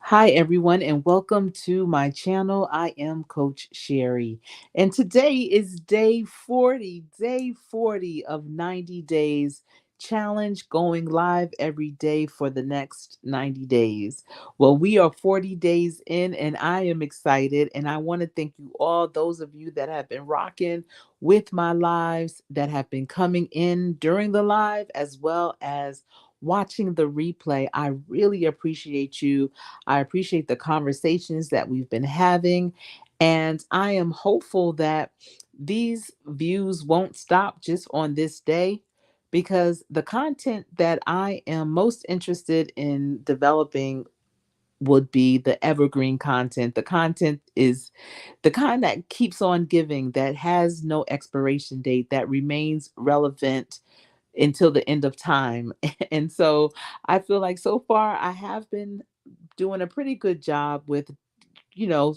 Hi, everyone, and welcome to my channel. I am Coach Sherry, and today is day 40 of 90 days challenge going live every day for the next 90 days. Well, we are 40 days in, and I am excited. And I want to thank you all, those of you that have been rocking with my lives, that have been coming in during the live, as well as watching the replay. I really appreciate you. I appreciate the conversations that we've been having. And I am hopeful that these views won't stop just on this day because the content that I am most interested in developing would be the evergreen content. The content is the kind that keeps on giving, that has no expiration date, that remains relevant until the end of time. And so I feel like so far I have been doing a pretty good job with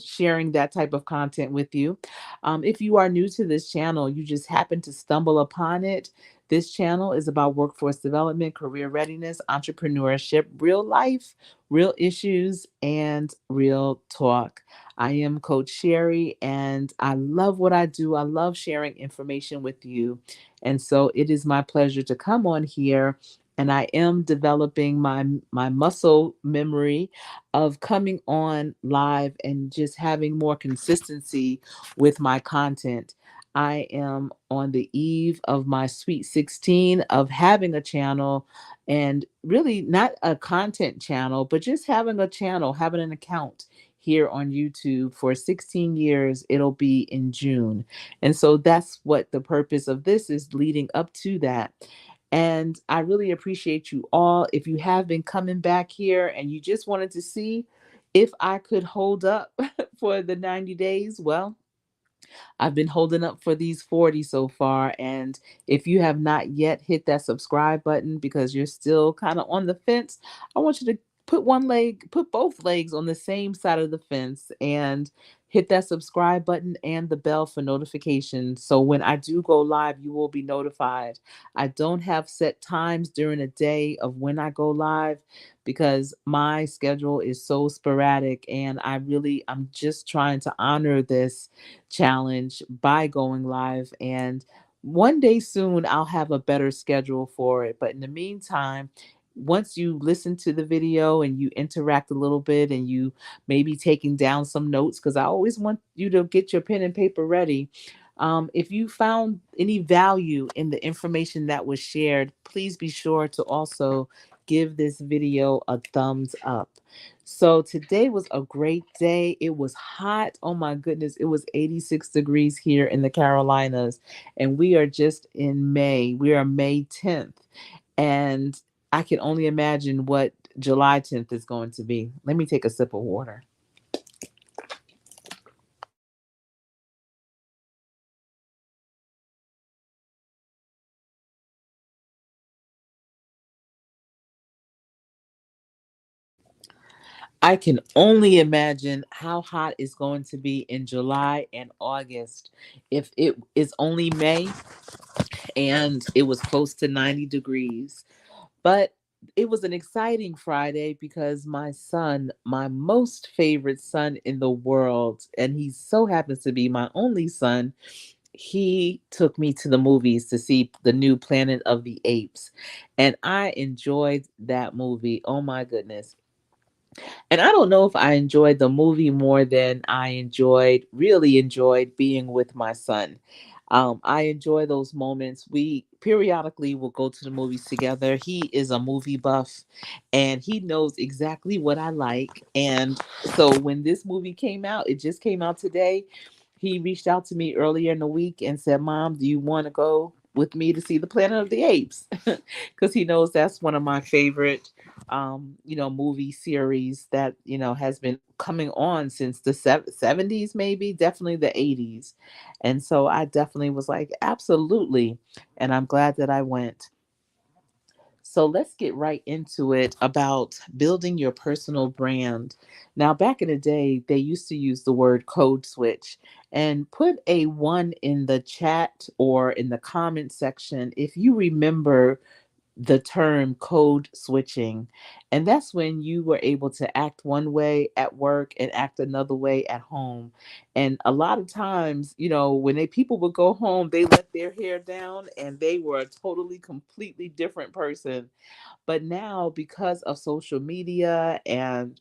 sharing that type of content with you. If you are new to this channel, you just happen to stumble upon it. This channel is about workforce development, career readiness, entrepreneurship, real life, real issues, and real talk. I am Coach Sherry, and I love what I do. I love sharing information with you. And so it is my pleasure to come on here. And I am developing my muscle memory of coming on live and just having more consistency with my content. I am on the eve of my sweet 16 of having a channel, and really not a content channel, but just having a channel, having an account here on YouTube for 16 years. It'll be in June. And so that's what the purpose of this is, leading up to that. And I really appreciate you all. If you have been coming back here and you just wanted to see if I could hold up for the 90 days, well, I've been holding up for these 40 so far. And if you have not yet hit that subscribe button because you're still kind of on the fence, I want you to put both legs on the same side of the fence and hit that subscribe button and the bell for notifications. So when I do go live, you will be notified. I don't have set times during a day of when I go live because my schedule is so sporadic, and I'm just trying to honor this challenge by going live. And one day soon, I'll have a better schedule for it. But in the meantime, once you listen to the video and you interact a little bit and you maybe taking down some notes, because I always want you to get your pen and paper ready. If you found any value in the information that was shared, please be sure to also give this video a thumbs up. So today was a great day. It was hot. Oh my goodness. It was 86 degrees here in the Carolinas. And we are just in May. We are May 10th. And I can only imagine what July 10th is going to be. Let me take a sip of water. I can only imagine how hot it's going to be in July and August. If it is only May and it was close to 90 degrees. But it was an exciting Friday because my son, my most favorite son in the world, and he so happens to be my only son, he took me to the movies to see the new Planet of the Apes. And I enjoyed that movie. Oh my goodness. And I don't know if I enjoyed the movie more than really enjoyed being with my son. I enjoy those moments. We periodically will go to the movies together. He is a movie buff and he knows exactly what I like. And so when this movie came out, it just came out today. He reached out to me earlier in the week and said, "Mom, do you want to go with me to see the Planet of the Apes?" Because he knows that's one of my favorite movie series that, has been coming on since the 70s, maybe, definitely the 80s. And so I definitely was like, absolutely. And I'm glad that I went. So let's get right into it about building your personal brand. Now, back in the day, they used to use the word code switch, and put a one in the chat or in the comment section if you remember the term code switching. And that's when you were able to act one way at work and act another way at home. And a lot of times, when people would go home, they let their hair down and they were a totally, completely different person. But now, because of social media and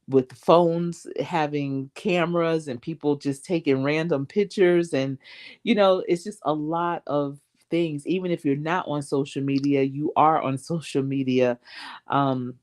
with phones having cameras and people just taking random pictures, and it's just a lot of things. Even if you're not on social media, you are on social media. um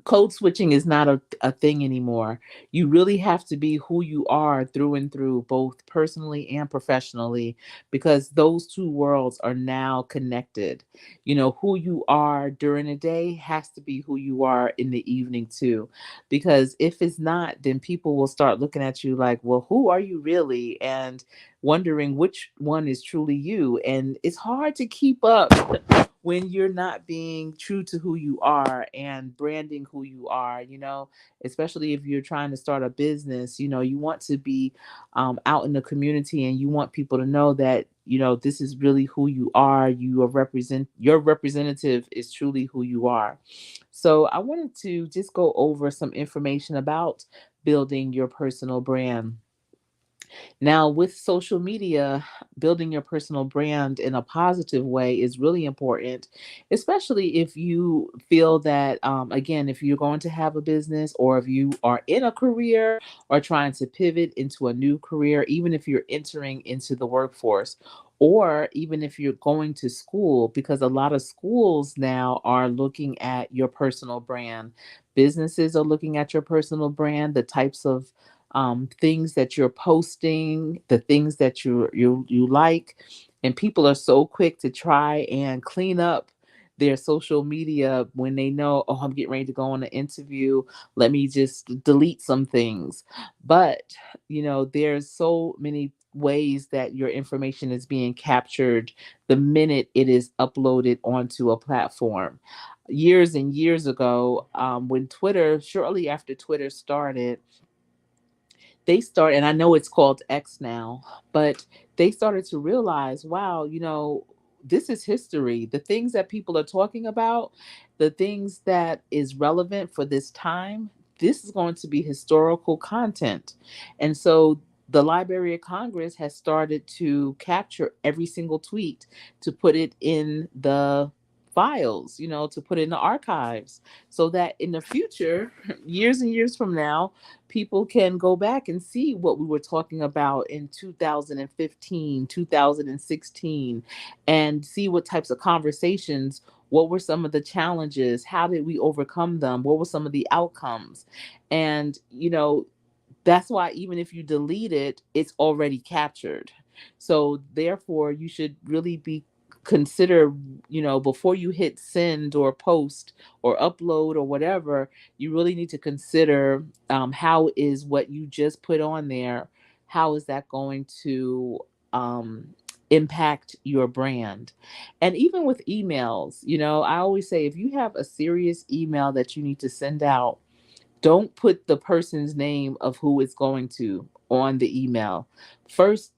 Code switching is not a thing anymore. You really have to be who you are through and through, both personally and professionally, because those two worlds are now connected. Who you are during the day has to be who you are in the evening too. Because if it's not, then people will start looking at you like, well, who are you really? And wondering which one is truly you. And it's hard to keep up when you're not being true to who you are and branding who you are, especially if you're trying to start a business. You want to be out in the community, and you want people to know that, this is really who you are. Your representative is truly who you are. So I wanted to just go over some information about building your personal brand. Now, with social media, building your personal brand in a positive way is really important, especially if you feel that, again, if you're going to have a business, or if you are in a career or trying to pivot into a new career, even if you're entering into the workforce, or even if you're going to school, because a lot of schools now are looking at your personal brand. Businesses are looking at your personal brand, the types of things that you're posting, the things that you like, and people are so quick to try and clean up their social media when they know, oh, I'm getting ready to go on an interview. Let me just delete some things. But there's so many ways that your information is being captured the minute it is uploaded onto a platform. Years and years ago, when Twitter, shortly after Twitter started, and I know it's called X now, but they started to realize, wow, this is history. The things that people are talking about, the things that is relevant for this time, this is going to be historical content. And so the Library of Congress has started to capture every single tweet, to put it in the files, to put it in the archives, so that in the future, years and years from now, people can go back and see what we were talking about in 2015, 2016, and see what types of conversations, what were some of the challenges, how did we overcome them, what were some of the outcomes. And that's why even if you delete it, it's already captured. So therefore, you should really be consider, before you hit send or post or upload or whatever, you really need to consider, how is what you just put on there, how is that going to um, impact your brand. And even with emails, I always say, if you have a serious email that you need to send out, don't put the person's name of who it's going to on the email. First,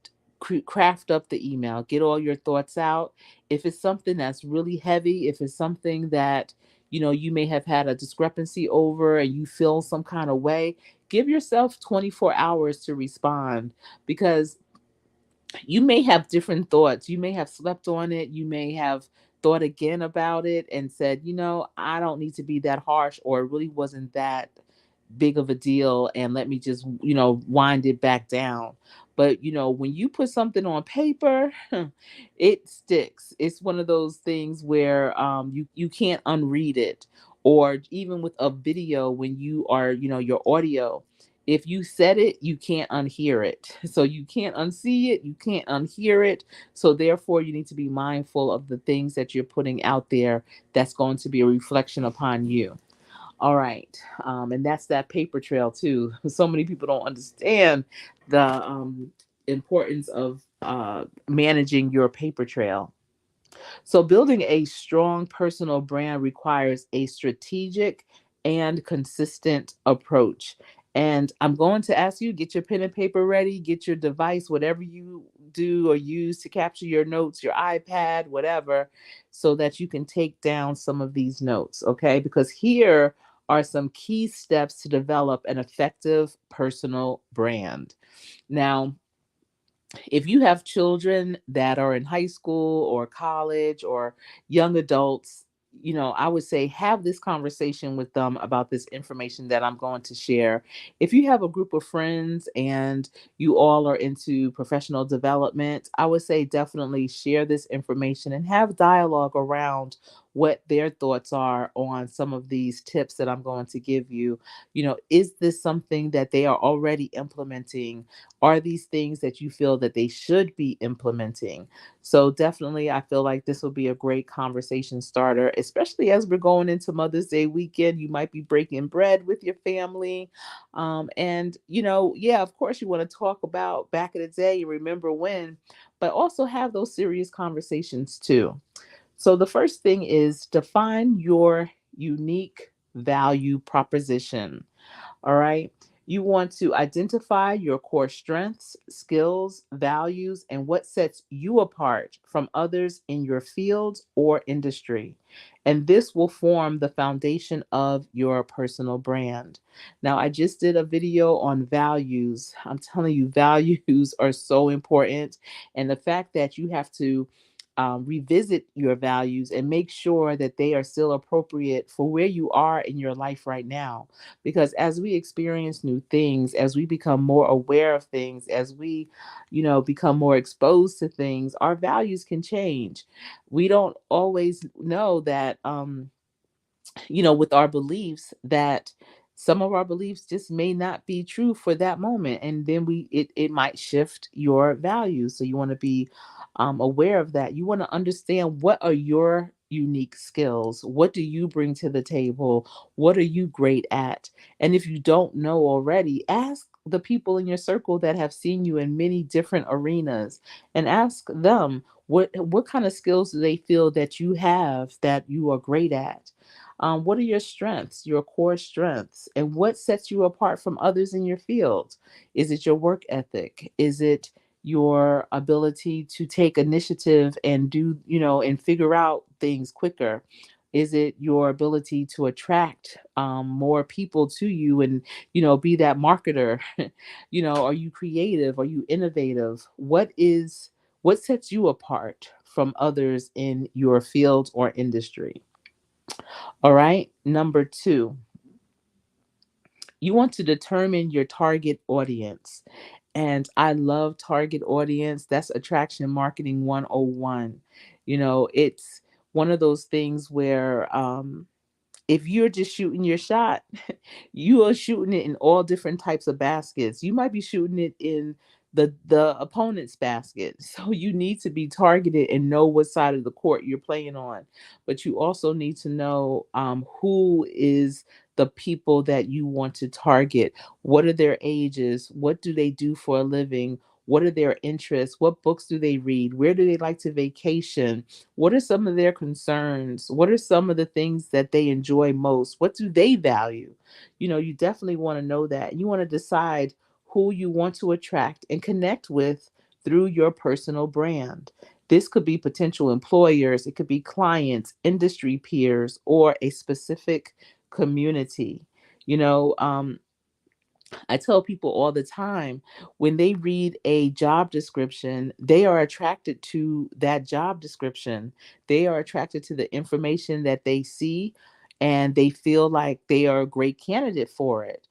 craft up the email, get all your thoughts out. If it's something that's really heavy, if it's something that you may have had a discrepancy over and you feel some kind of way, give yourself 24 hours to respond, because you may have different thoughts. You may have slept on it. You may have thought again about it and said, I don't need to be that harsh, or it really wasn't that big of a deal, and let me just, wind it back down. But, when you put something on paper, it sticks. It's one of those things where you can't unread it. Or even with a video, when you are, your audio, if you said it, you can't unhear it. So you can't unsee it, you can't unhear it. So therefore, you need to be mindful of the things that you're putting out there, that's going to be a reflection upon you. All right. And that's that paper trail too. So many people don't understand the importance of managing your paper trail. So, building a strong personal brand requires a strategic and consistent approach. And I'm going to ask you, get your pen and paper ready, get your device, whatever you do or use to capture your notes, your iPad, whatever, so that you can take down some of these notes, okay? Because here are some key steps to develop an effective personal brand. Now, if you have children that are in high school or college or young adults, I would say have this conversation with them about this information that I'm going to share. If you have a group of friends and you all are into professional development, I would say definitely share this information and have dialogue around what their thoughts are on some of these tips that I'm going to give you. Is this something that they are already implementing? Are these things that you feel that they should be implementing? So definitely, I feel like this will be a great conversation starter, especially as we're going into Mother's Day weekend. You might be breaking bread with your family. And, yeah, of course, you want to talk about back in the day, remember when, but also have those serious conversations too. So the first thing is define your unique value proposition. All right. You want to identify your core strengths, skills, values, and what sets you apart from others in your field or industry. And this will form the foundation of your personal brand. Now, I just did a video on values. I'm telling you, values are so important. And the fact that you have to revisit your values and make sure that they are still appropriate for where you are in your life right now, because as we experience new things, as we become more aware of things, as we become more exposed to things, our values can change. We don't always know that with our beliefs, that some of our beliefs just may not be true for that moment, and then it might shift your values. So you want to be aware of that. You want to understand, what are your unique skills? What do you bring to the table? What are you great at? And if you don't know already, ask the people in your circle that have seen you in many different arenas, and ask them, what kind of skills do they feel that you have that you are great at? What are your strengths, your core strengths, and what sets you apart from others in your field? Is it your work ethic? Is it your ability to take initiative and do, and figure out things quicker? Is it your ability to attract more people to you and, be that marketer? Are you creative? Are you innovative? What sets you apart from others in your field or industry? All right. Number two, you want to determine your target audience. And I love target audience. That's attraction marketing 101. It's one of those things where if you're just shooting your shot, you are shooting it in all different types of baskets. You might be shooting it in the opponent's basket. So you need to be targeted and know what side of the court you're playing on. But you also need to know who is the people that you want to target. What are their ages? What do they do for a living? What are their interests? What books do they read? Where do they like to vacation? What are some of their concerns? What are some of the things that they enjoy most? What do they value? You definitely want to know that. You want to decide who you want to attract and connect with through your personal brand. This could be potential employers, it could be clients, industry peers, or a specific community. You know, um, I tell people all the time, when they read a job description, they are attracted to that job description. They are attracted to the information that they see, and they feel like they are a great candidate for it.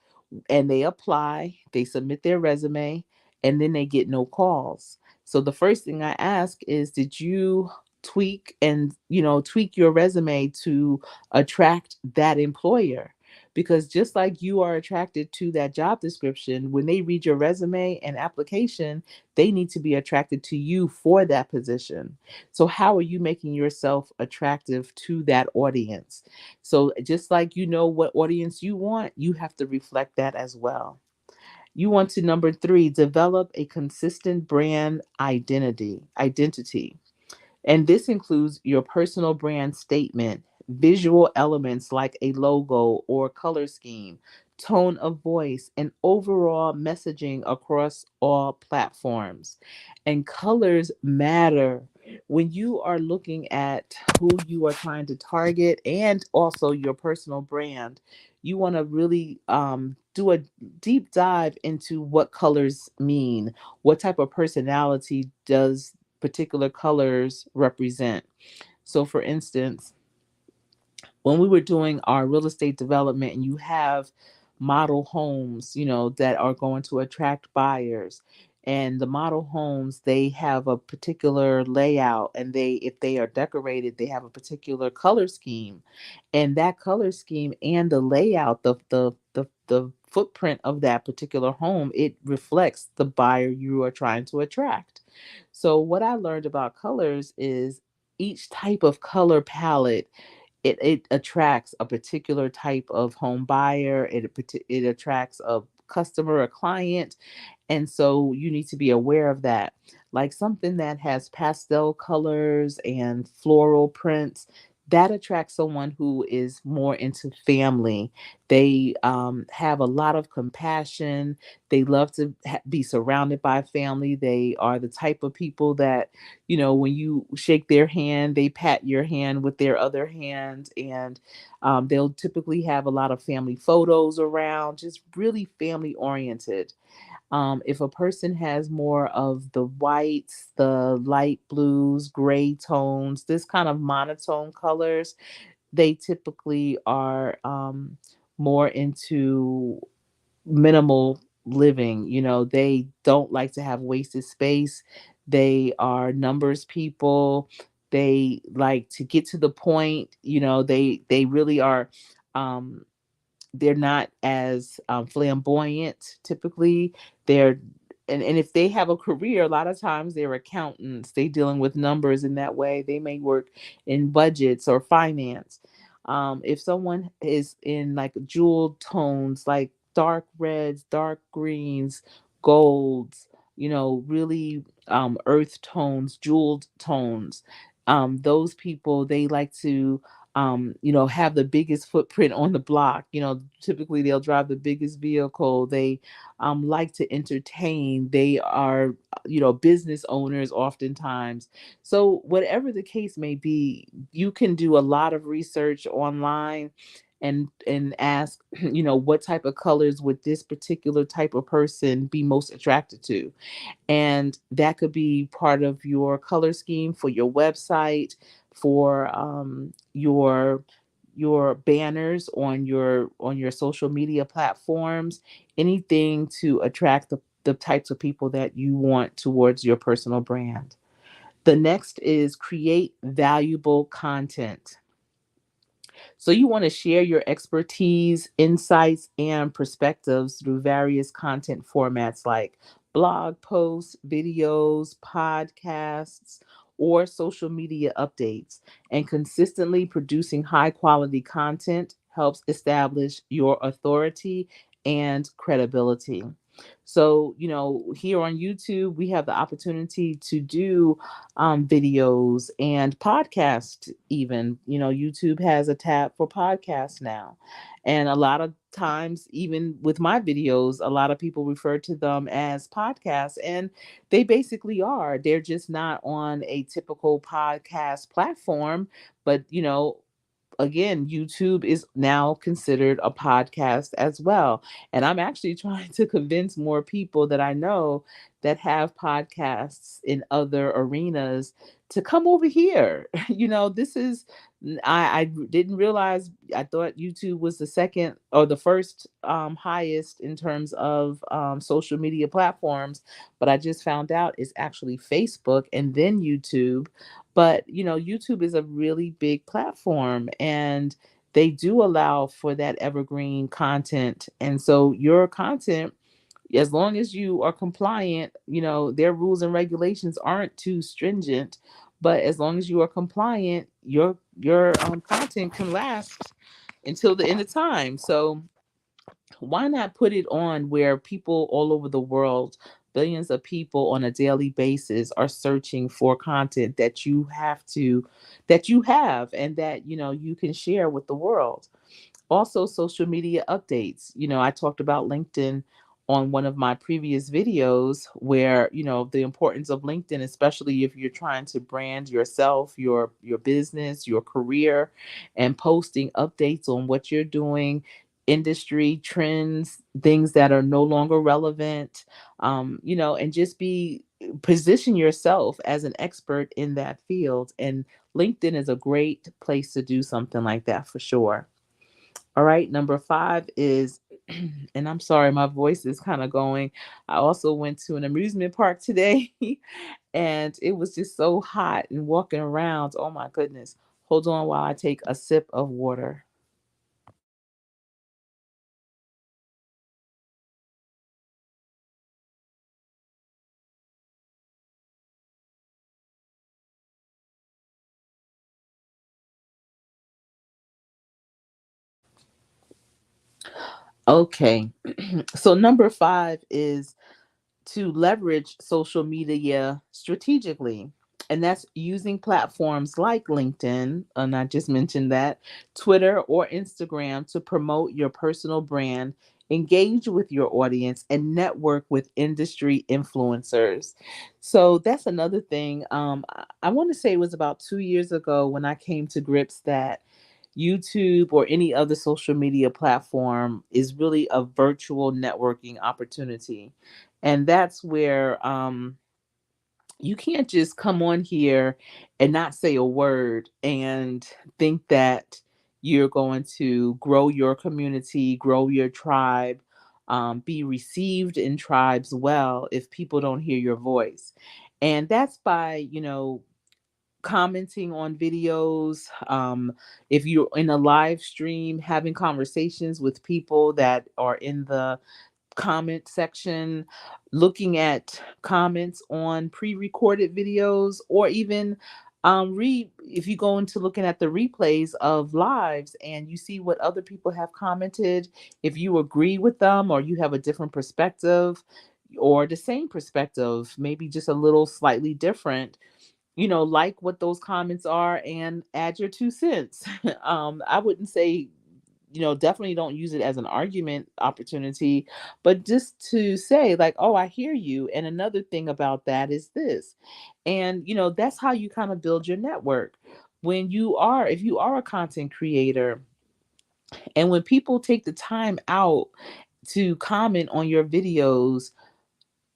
And they apply, they submit their resume, and then they get no calls. So the first thing I ask is, did you tweak your resume to attract that employer? Because just like you are attracted to that job description, when they read your resume and application, they need to be attracted to you for that position. So how are you making yourself attractive to that audience? So just like you know what audience you want, you have to reflect that as well. You want to, number three, develop a consistent brand identity. And this includes your personal brand statement, visual elements like a logo or color scheme, tone of voice, and overall messaging across all platforms. And colors matter when you are looking at who you are trying to target and also your personal brand. You want to really do a deep dive into what colors mean. What type of personality does particular colors represent? So, for instance, when we were doing our real estate development and you have model homes, that are going to attract buyers, and the model homes, they have a particular layout, and they if they are decorated, they have a particular color scheme. And that color scheme and the layout, the footprint of that particular home, it reflects the buyer you are trying to attract. So what I learned about colors is each type of color palette, it attracts a particular type of home buyer. It attracts a customer, a client, and so you need to be aware of that. Like something that has pastel colors and floral prints, that attracts someone who is more into family. They have a lot of compassion. They love to be surrounded by family. They are the type of people that, when you shake their hand, they pat your hand with their other hand. And they'll typically have a lot of family photos around, just really family oriented. If a person has more of the whites, the light blues, gray tones, this kind of monotone colors, they typically are more into minimal living. They don't like to have wasted space. They are numbers people. They like to get to the point. They really are. They're not as flamboyant typically. They're and if they have a career, a lot of times they're accountants. They dealing with numbers in that way. They may work in budgets or finance. If someone is in like jeweled tones, like dark reds, dark greens, golds, really earth tones, jeweled tones, those people, they like to have the biggest footprint on the block. Typically they'll drive the biggest vehicle. They like to entertain. They are, business owners oftentimes. So, whatever the case may be, you can do a lot of research online and ask, what type of colors would this particular type of person be most attracted to? And that could be part of your color scheme for your website, for your banners on your social media platforms, anything to attract the types of people that you want towards your personal brand. The next is create valuable content. So you want to share your expertise, insights, and perspectives through various content formats like blog posts, videos, podcasts, or social media updates. And consistently producing high quality content helps establish your authority and credibility. So, here on YouTube, we have the opportunity to do videos and podcast. Even, YouTube has a tab for podcasts now. And a lot of times, even with my videos, a lot of people refer to them as podcasts, and they basically are. They're just not on a typical podcast platform, but again, YouTube is now considered a podcast as well. And I'm actually trying to convince more people that I know that have podcasts in other arenas to come over here. This is, I didn't realize, I thought YouTube was the second or the first highest in terms of social media platforms, but I just found out it's actually Facebook and then YouTube. But YouTube is a really big platform, and they do allow for that evergreen content. And so your content, as long as you are compliant, their rules and regulations aren't too stringent, but as long as you are compliant, your content can last until the end of time. So why not put it on where people all over the world, billions of people on a daily basis, are searching for content that you have and that you can share with the world. Also, social media updates. I talked about LinkedIn on one of my previous videos where, the importance of LinkedIn, especially if you're trying to brand yourself, your business, your career, and posting updates on what you're doing, industry trends, things that are no longer relevant, and just be position yourself as an expert in that field. And LinkedIn is a great place to do something like that for sure. All right, number five is, and I'm sorry, my voice is kind of going. I also went to an amusement park today and it was just so hot and walking around. Oh my goodness. Hold on while I take a sip of water. Okay. So, number five is to leverage social media strategically. And that's using platforms like LinkedIn, and I just mentioned that, Twitter or Instagram to promote your personal brand, engage with your audience, and network with industry influencers. So that's another thing. I want to say it was about 2 years ago when I came to grips that YouTube or any other social media platform is really a virtual networking opportunity. And that's where you can't just come on here and not say a word and think that you're going to grow your community, grow your tribe, be received in tribes well if people don't hear your voice. And that's by, commenting on videos, if you're in a live stream having conversations with people that are in the comment section, looking at comments on pre-recorded videos, or even read if you go into looking at the replays of lives and you see what other people have commented, if you agree with them or you have a different perspective or the same perspective, maybe just a little slightly different, like what those comments are and add your 2 cents. I wouldn't say, definitely don't use it as an argument opportunity, but just to say, like, oh, I hear you. And another thing about that is this. And, that's how you kind of build your network. If you are a content creator, and when people take the time out to comment on your videos,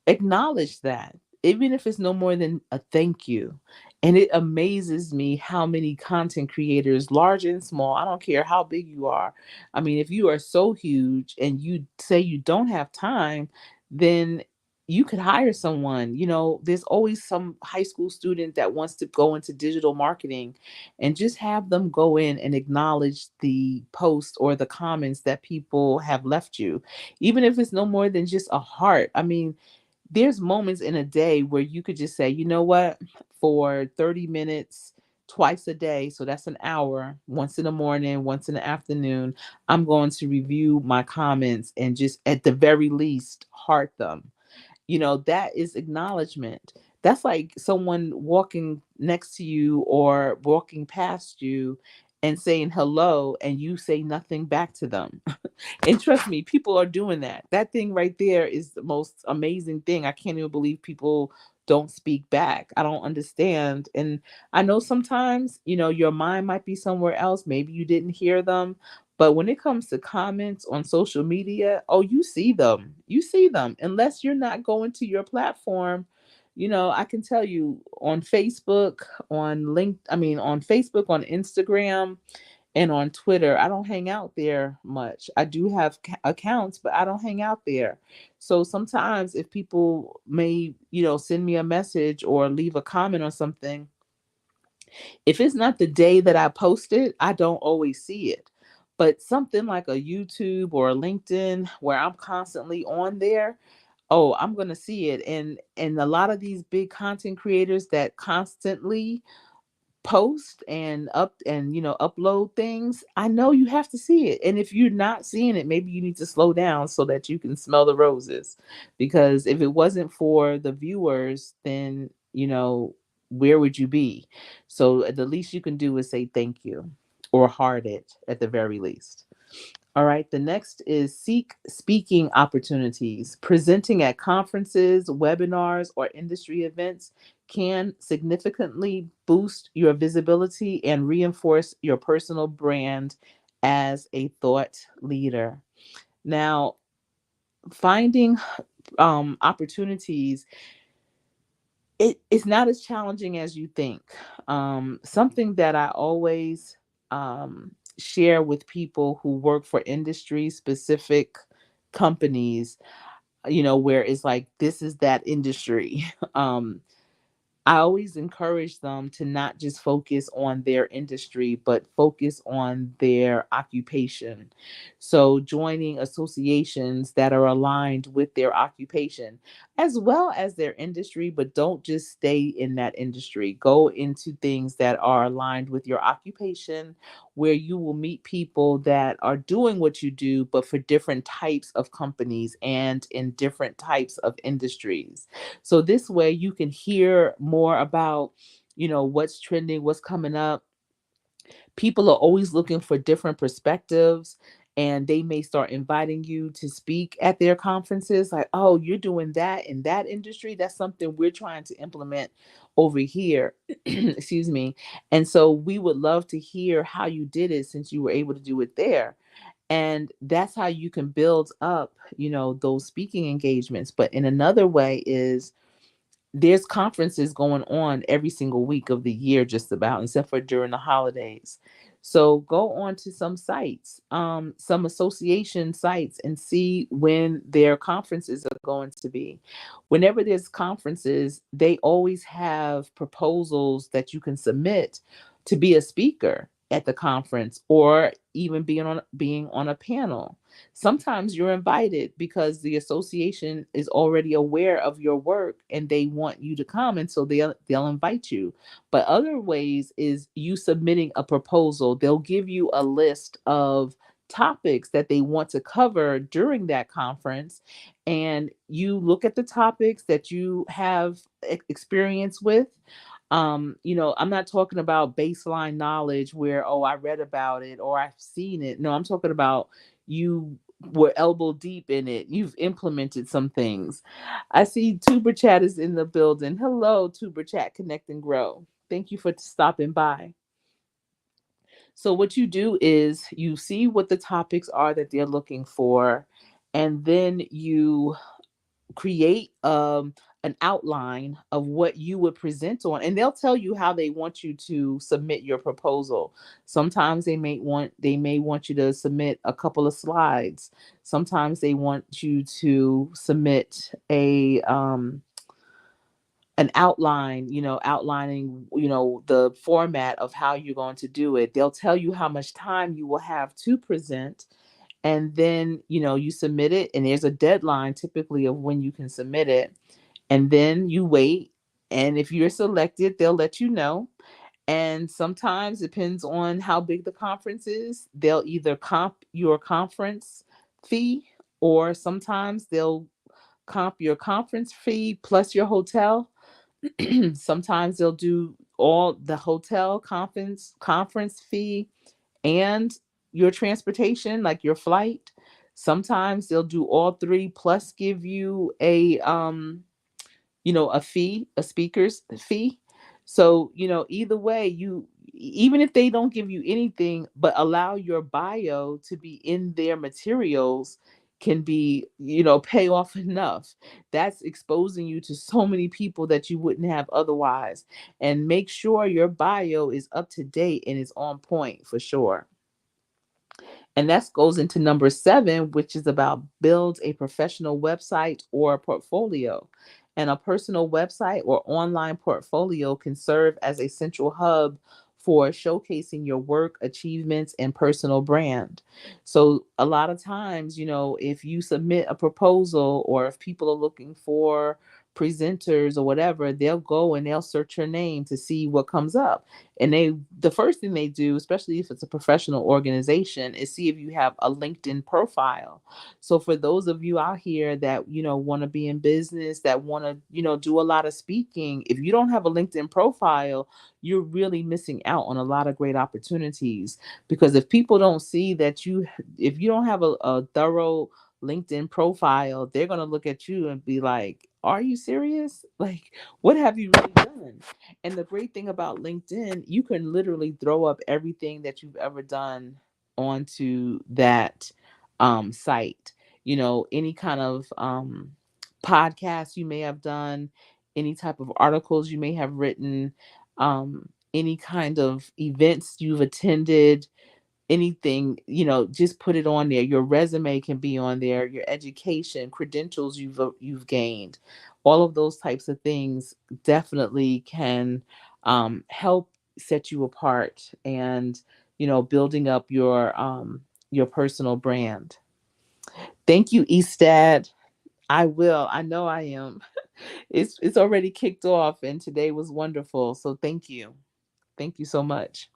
acknowledge that, even if it's no more than a thank you. And it amazes me how many content creators, large and small, I don't care how big you are. I mean, if you are so huge and you say you don't have time, then you could hire someone. There's always some high school student that wants to go into digital marketing, and just have them go in and acknowledge the post or the comments that people have left you, even if it's no more than just a heart. I mean, there's moments in a day where you could just say, you know what, for 30 minutes, twice a day, so that's an hour, once in the morning, once in the afternoon, I'm going to review my comments and just at the very least heart them. That is acknowledgement. That's like someone walking next to you or walking past you and saying hello, and you say nothing back to them. And trust me, people are doing that. That thing right there is the most amazing thing. I can't even believe people don't speak back. I don't understand. And I know sometimes, your mind might be somewhere else. Maybe you didn't hear them. But when it comes to comments on social media, oh, you see them. You see them. Unless you're not going to your platform, I can tell you on Facebook, on Facebook, on Instagram, and on Twitter. I don't hang out there much. I do have accounts, but I don't hang out there. So sometimes if people may, send me a message or leave a comment on something, if it's not the day that I post it, I don't always see it. But something like a YouTube or a LinkedIn where I'm constantly on there, oh, I'm going to see it. And a lot of these big content creators that constantly post and upload things, I know you have to see it. And if you're not seeing it, maybe you need to slow down so that you can smell the roses. Because if it wasn't for the viewers, then where would you be? So the least you can do is say thank you, or heart it at the very least. All right, the next is seek speaking opportunities. Presenting at conferences, webinars, or industry events can significantly boost your visibility and reinforce your personal brand as a thought leader. Now, finding opportunities, it's not as challenging as you think. Something that I always share with people who work for industry specific companies, where it's like, this is that industry. I always encourage them to not just focus on their industry, but focus on their occupation. So, joining associations that are aligned with their occupation as well as their industry, but don't just stay in that industry. Go into things that are aligned with your occupation, where you will meet people that are doing what you do, but for different types of companies and in different types of industries. So this way you can hear more about, what's trending, what's coming up. People are always looking for different perspectives, and they may start inviting you to speak at their conferences, like, oh, you're doing that in that industry. That's something we're trying to implement over here. Excuse me. And so we would love to hear how you did it since you were able to do it there. And that's how you can build up, those speaking engagements. But in another way is, there's conferences going on every single week of the year, just about, except for during the holidays. So go on to some sites, some association sites, and see when their conferences are going to be. Whenever there's conferences, they always have proposals that you can submit to be a speaker at the conference, or even being on a panel. Sometimes you're invited because the association is already aware of your work and they want you to come, and so they'll invite you. But other ways is you submitting a proposal. They'll give you a list of topics that they want to cover during that conference, and you look at the topics that you have experience with. I'm not talking about baseline knowledge where, oh, I read about it or I've seen it. No, I'm talking about you were elbow deep in it. You've implemented some things. I see Tuber Chat is in the building. Hello, Tuber Chat, Connect and Grow. Thank you for stopping by. So, what you do is you see what the topics are that they're looking for, and then you create an outline of what you would present on, and they'll tell you how they want you to submit your proposal. Sometimes they may want you to submit a couple of slides. Sometimes they want you to submit an outline, outlining, the format of how you're going to do it. They'll tell you how much time you will have to present, and then you submit it, and there's a deadline typically of when you can submit it. And then you wait, and if you're selected, they'll let you know. And sometimes, depends on how big the conference is, they'll either comp your conference fee, or sometimes they'll comp your conference fee plus your hotel. Sometimes they'll do all the hotel conference fee and your transportation, like your flight. Sometimes they'll do all three plus give you a fee, a speaker's fee. So, either way, even if they don't give you anything, but allow your bio to be in their materials, can be, pay off enough. That's exposing you to so many people that you wouldn't have otherwise. And make sure your bio is up to date and is on point for sure. And that goes into number 7, which is about build a professional website or portfolio. And a personal website or online portfolio can serve as a central hub for showcasing your work, achievements, and personal brand. So, a lot of times, if you submit a proposal, or if people are looking for presenters or whatever, they'll go and they'll search your name to see what comes up. And the first thing they do, especially if it's a professional organization, is see if you have a LinkedIn profile. So for those of you out here that, want to be in business, that want to, do a lot of speaking, if you don't have a LinkedIn profile, you're really missing out on a lot of great opportunities. Because if people don't see that if you don't have a thorough LinkedIn profile, they're going to look at you and be like, are you serious? Like, what have you really done? And the great thing about LinkedIn, you can literally throw up everything that you've ever done onto that site. Any kind of podcast you may have done, any type of articles you may have written, any kind of events you've attended, anything, just put it on there. Your resume can be on there, your education, credentials you've gained. All of those types of things definitely can help set you apart, and building up your personal brand. Thank you, Estad. I will. I know I am. It's already kicked off, and today was wonderful. So thank you. Thank you so much.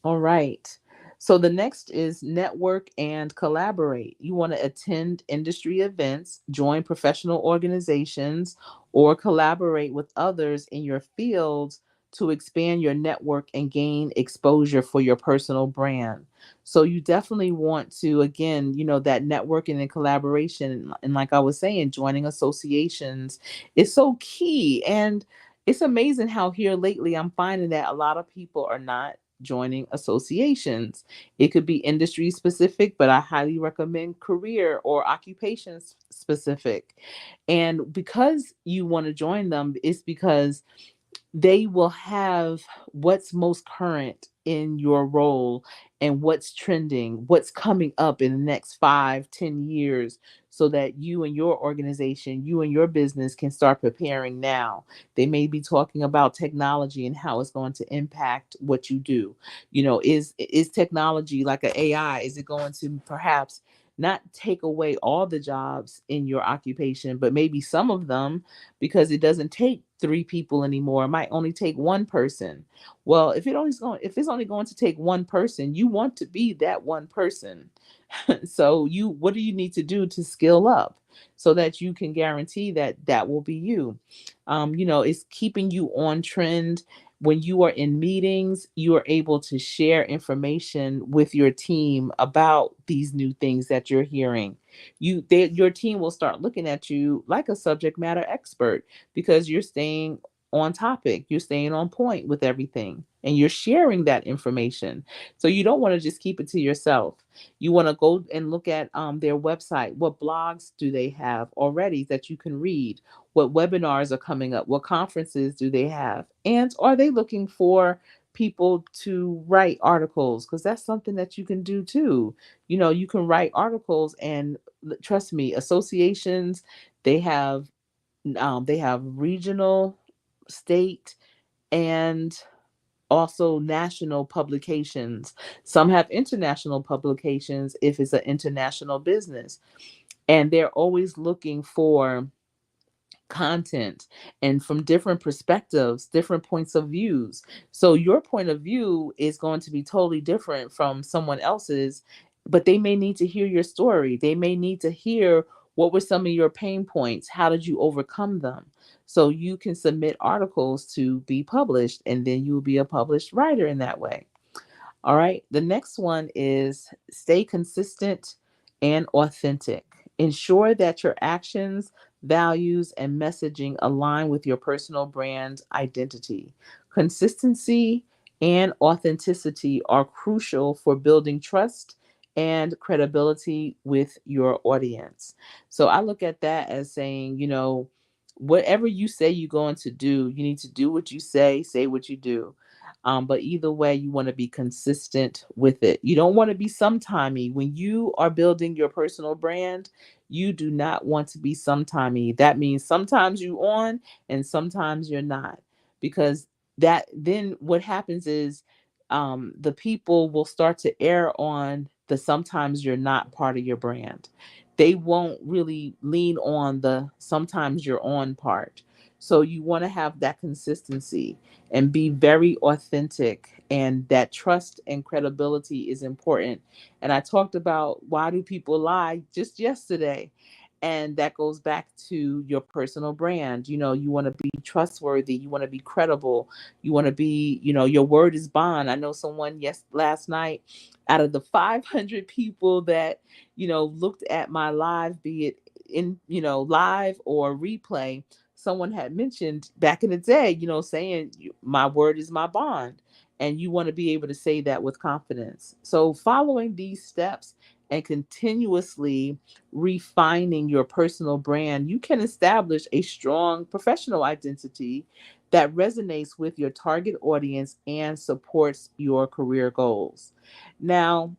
All right. So the next is network and collaborate. You want to attend industry events, join professional organizations, or collaborate with others in your fields to expand your network and gain exposure for your personal brand. So you definitely want to, again, that networking and collaboration. And like I was saying, joining associations is so key. And it's amazing how here lately I'm finding that a lot of people are not joining associations. It could be industry specific, but I highly recommend career or occupation specific. And because you want to join them, it's because they will have what's most current in your role and what's trending, what's coming up in the next 5, 10 years, so that you and your organization, you and your business can start preparing now. They may be talking about technology and how it's going to impact what you do. Is technology like an AI? Is it going to perhaps not take away all the jobs in your occupation, but maybe some of them, because it doesn't take three people anymore. It might only take one person. Well, if it's only going to take one person, you want to be that one person. So what do you need to do to skill up so that you can guarantee that that will be you? It's keeping you on trend. When you are in meetings, you are able to share information with your team about these new things that you're hearing. Your team will start looking at you like a subject matter expert, because you're staying on topic, you're staying on point with everything, and you're sharing that information. So you don't want to just keep it to yourself. You want to go and look at their website. What blogs do they have already that you can read? What webinars are coming up? What conferences do they have? And are they looking for people to write articles? Because that's something that you can do too. You can write articles, and trust me, associations, they have regional, state, and also national publications. Some have international publications if it's an international business. And they're always looking for content, and from different perspectives, different points of views. So your point of view is going to be totally different from someone else's, but they may need to hear your story. They may need to hear what were some of your pain points, how did you overcome them? So you can submit articles to be published, and then you will be a published writer in that way. All right. The next one is stay consistent and authentic. Ensure that your actions, values, and messaging align with your personal brand identity. Consistency and authenticity are crucial for building trust and credibility with your audience. So I look at that as saying, whatever you say you're going to do, you need to do what you say what you do. But either way, you want to be consistent with it. You don't want to be sometimey. When you are building your personal brand, you do not want to be sometimey. That means sometimes you on and sometimes you're not. Because that then what happens is the people will start to err on the sometimes you're not part of your brand. they won't really lean on the sometimes you're on part. So you want to have that consistency and be very authentic, and that trust and credibility is important. And I talked about why do people lie just yesterday. And that goes back to your personal brand. You want to be trustworthy, you want to be credible, you want to be, your word is bond. I know someone last night, out of the 500 people that looked at my live, be it in, live or replay, someone had mentioned back in the day, saying my word is my bond. And you want to be able to say that with confidence. So following these steps and continuously refining your personal brand, you can establish a strong professional identity that resonates with your target audience and supports your career goals. Now,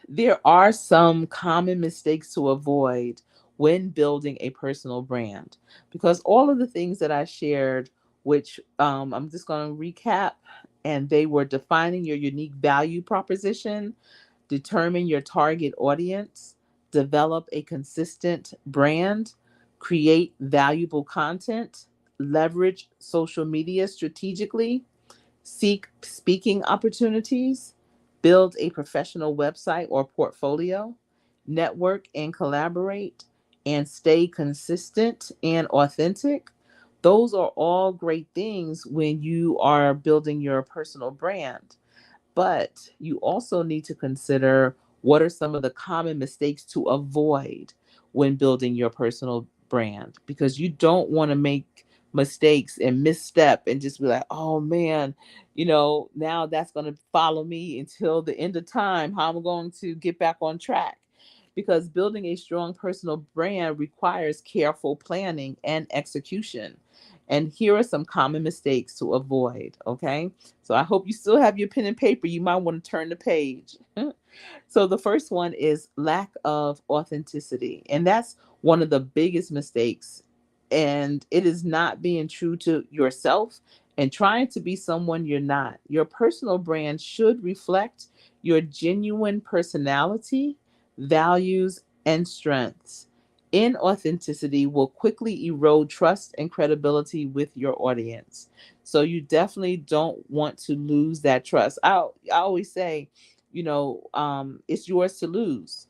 there are some common mistakes to avoid when building a personal brand, because all of the things that I shared, which I'm just going to recap, and they were defining your unique value proposition, determine your target audience, develop a consistent brand, create valuable content, leverage social media strategically, seek speaking opportunities, build a professional website or portfolio, network and collaborate, and stay consistent and authentic. Those are all great things when you are building your personal brand. But you also need to consider what are some of the common mistakes to avoid when building your personal brand, because you don't want to make mistakes and misstep and just be like, oh man, now that's going to follow me until the end of time. How am I going to get back on track? Because building a strong personal brand requires careful planning and execution. And here are some common mistakes to avoid, okay? So I hope you still have your pen and paper. You might want to turn the page. So the first one is lack of authenticity. And that's one of the biggest mistakes. And it is not being true to yourself and trying to be someone you're not. Your personal brand should reflect your genuine personality, values, and strengths. Inauthenticity will quickly erode trust and credibility with your audience. So you definitely don't want to lose that trust. I always say, it's yours to lose.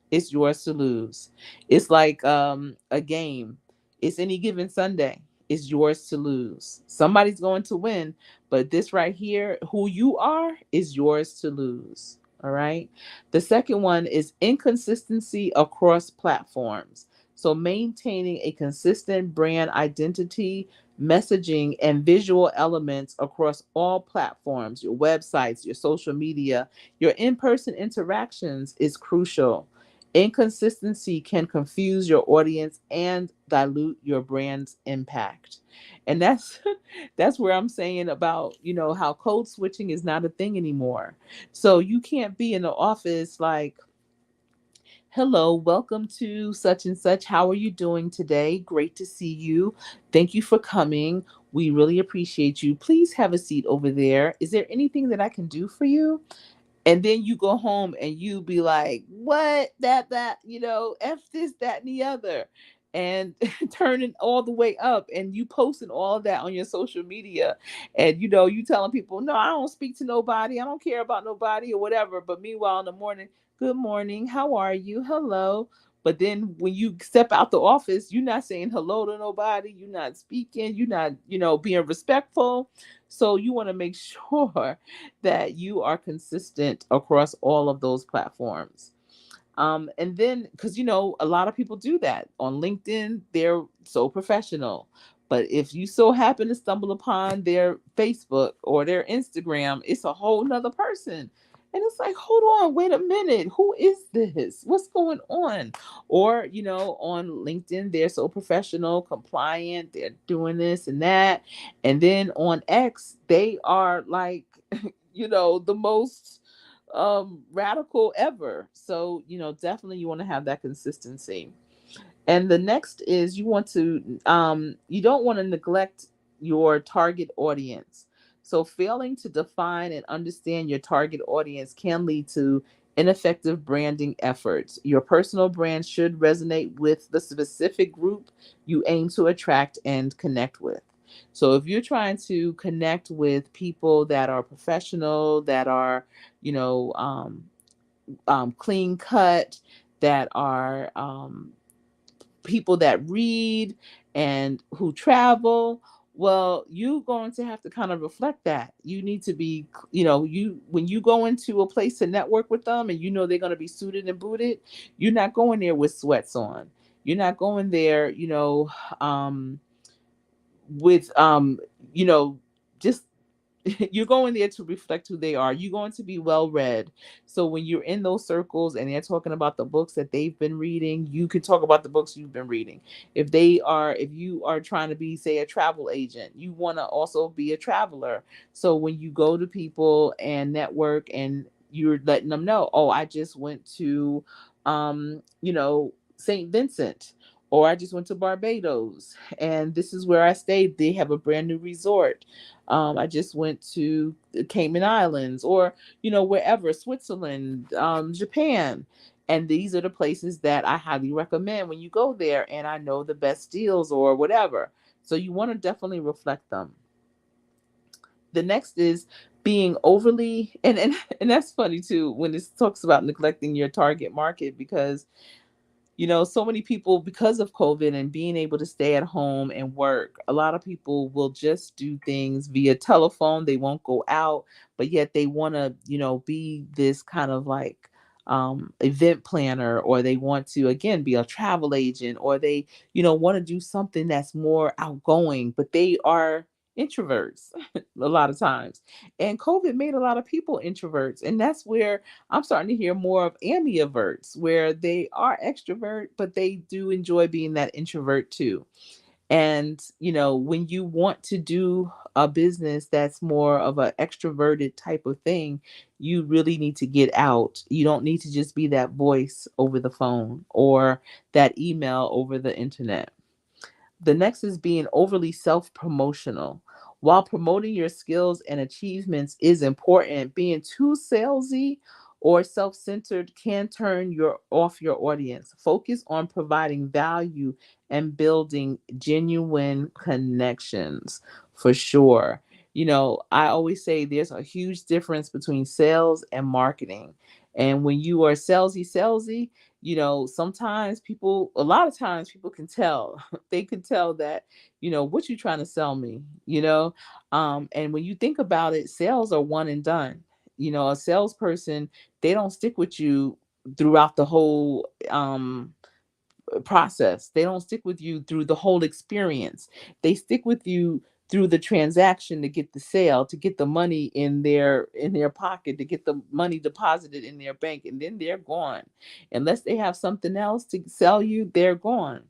It's yours to lose. It's like a game. It's any given Sunday. It's yours to lose. Somebody's going to win, but this right here, who you are, is yours to lose. All right. The second one is inconsistency across platforms. So maintaining a consistent brand identity, messaging, and visual elements across all platforms, your websites, your social media, your in person interactions is crucial. Inconsistency can confuse your audience and dilute your brand's impact. And that's that's where I'm saying about, how code switching is not a thing anymore. So you can't be in the office like, hello, welcome to such and such. How are you doing today? Great to see you. Thank you for coming. We really appreciate you. Please have a seat over there. Is there anything that I can do for you? And then you go home and you be like, what, F this, that, and the other. And turning all the way up, and you posting all of that on your social media. And, you telling people, no, I don't speak to nobody. I don't care about nobody or whatever. But meanwhile, in the morning, good morning. How are you? Hello. But then when you step out the office, you're not saying hello to nobody. You're not speaking. You're not, being respectful. So you want to make sure that you are consistent across all of those platforms. And then, because a lot of people do that on LinkedIn, they're so professional. But if you so happen to stumble upon their Facebook or their Instagram, it's a whole nother person. And it's like, hold on, wait a minute. Who is this? What's going on? Or, on LinkedIn, they're so professional, compliant, they're doing this and that. And then on X, they are like, the most radical ever. So definitely you want to have that consistency. And the next is you don't want to neglect your target audience. So failing to define and understand your target audience can lead to and effective branding efforts. Your personal brand should resonate with the specific group you aim to attract and connect with. So if you're trying to connect with people that are professional, that are, you know, clean cut, that are people that read and who travel, well, you're going to have to kind of reflect that. You need to be, you when you go into a place to network with them and you know they're going to be suited and booted, you're not going there with sweats on. You're not going there, with you know, just you're going there to reflect who they are. You're going to be well read. So when you're in those circles and they're talking about the books that they've been reading, you can talk about the books you've been reading. If you are trying to be, say, a travel agent, you want to also be a traveler. So when you go to people and network and you're letting them know, oh, I just went to, St. Vincent, or I just went to Barbados and this is where I stayed. They have a brand new resort. I just went to the Cayman Islands, or wherever, Switzerland, Japan, and these are the places that I highly recommend when you go there. And I know the best deals or whatever. So you want to definitely reflect them. The next is being overly and that's funny too when it talks about neglecting your target market, because so many people, because of COVID and being able to stay at home and work, a lot of people will just do things via telephone. They won't go out, but yet they want to, be this kind of like event planner, or they want to, again, be a travel agent, or they, want to do something that's more outgoing, but they are introverts a lot of times. And COVID made a lot of people introverts. And that's where I'm starting to hear more of ambiverts, where they are extrovert, but they do enjoy being that introvert too. And, when you want to do a business that's more of an extroverted type of thing, you really need to get out. You don't need to just be that voice over the phone or that email over the internet. The next is being overly self promotional. While promoting your skills and achievements is important, being too salesy or self centered can turn your audience. Focus on providing value and building genuine connections, for sure. I always say there's a huge difference between sales and marketing. And when you are salesy, sometimes a lot of times people can tell. They can tell that, what you trying to sell me, and when you think about it, sales are one and done. A salesperson, they don't stick with you throughout the whole process. They don't stick with you through the whole experience. They stick with you through the transaction to get the sale, to get the money in their pocket, to get the money deposited in their bank, and then they're gone. Unless they have something else to sell you, they're gone.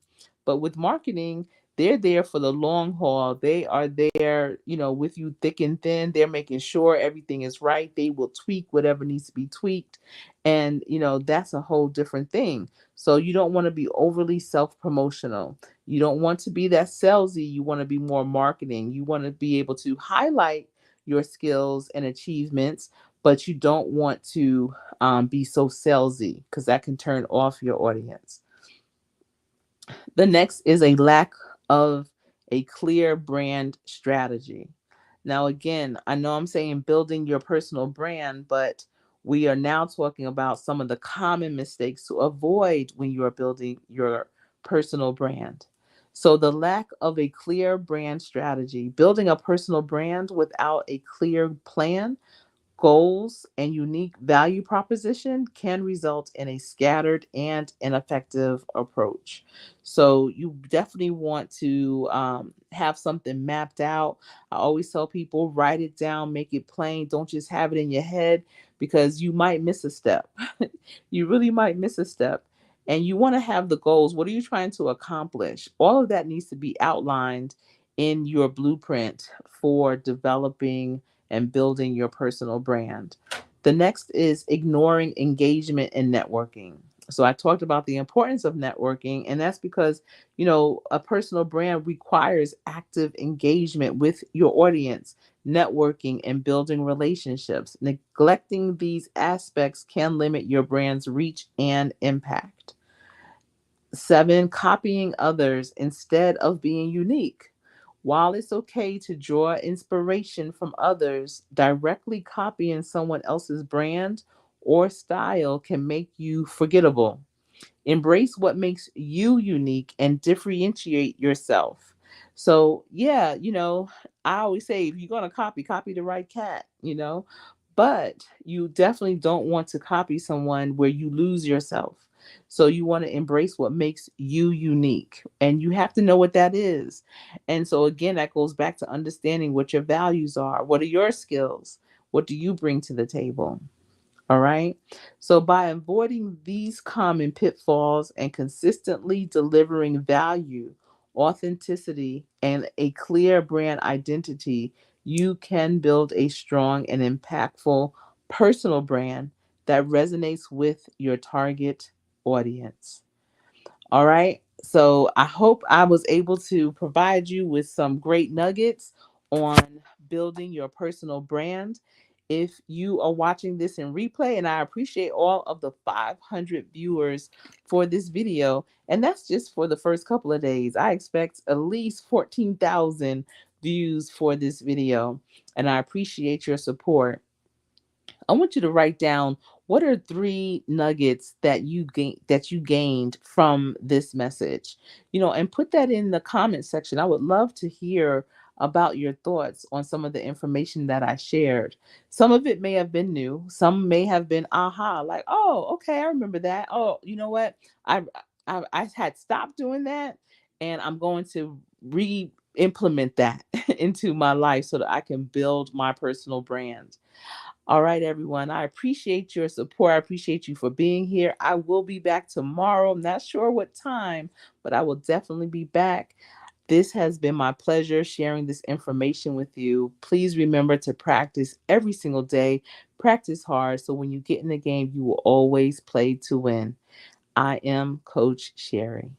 But with marketing, they're there for the long haul. They are there, with you thick and thin. They're making sure everything is right. They will tweak whatever needs to be tweaked. And, that's a whole different thing. So you don't want to be overly self-promotional. You don't want to be that salesy. You want to be more marketing. You want to be able to highlight your skills and achievements, but you don't want to be so salesy, because that can turn off your audience. The next is a lack of a clear brand strategy. Now, again, I know I'm saying building your personal brand, but we are now talking about some of the common mistakes to avoid when you are building your personal brand. So, the lack of a clear brand strategy, building a personal brand without a clear plan, goals, and unique value proposition can result in a scattered and ineffective approach. So, you definitely want to have something mapped out. I always tell people, write it down, make it plain. Don't just have it in your head, because you might miss a step. You really might miss a step. And you want to have the goals. What are you trying to accomplish? All of that needs to be outlined in your blueprint for developing and building your personal brand. The next is ignoring engagement and networking. So I talked about the importance of networking, and that's because, a personal brand requires active engagement with your audience, networking, and building relationships. Neglecting these aspects can limit your brand's reach and impact. 7, copying others instead of being unique. While it's okay to draw inspiration from others, directly copying someone else's brand or style can make you forgettable. Embrace what makes you unique and differentiate yourself. So, yeah, I always say if you're going to copy, copy the right cat. But you definitely don't want to copy someone where you lose yourself. So, you want to embrace what makes you unique, and you have to know what that is. And so, again, that goes back to understanding what your values are. What are your skills? What do you bring to the table? All right. So by avoiding these common pitfalls and consistently delivering value, authenticity, and a clear brand identity, you can build a strong and impactful personal brand that resonates with your target audience. All right. So I hope I was able to provide you with some great nuggets on building your personal brand. If you are watching this in replay, and I appreciate all of the 500 viewers for this video, and that's just for the first couple of days. I expect at least 14,000 views for this video, and I appreciate your support. I want you to write down what are 3 nuggets that you gained from this message. And put that in the comment section. I would love to hear about your thoughts on some of the information that I shared. Some of it may have been new, some may have been aha, like, "Oh, okay, I remember that. Oh, you know what? I had stopped doing that, and I'm going to re-implement that into my life so that I can build my personal brand." All right, everyone. I appreciate your support. I appreciate you for being here. I will be back tomorrow. I'm not sure what time, but I will definitely be back. This has been my pleasure sharing this information with you. Please remember to practice every single day. Practice hard so when you get in the game, you will always play to win. I am Coach Sherry.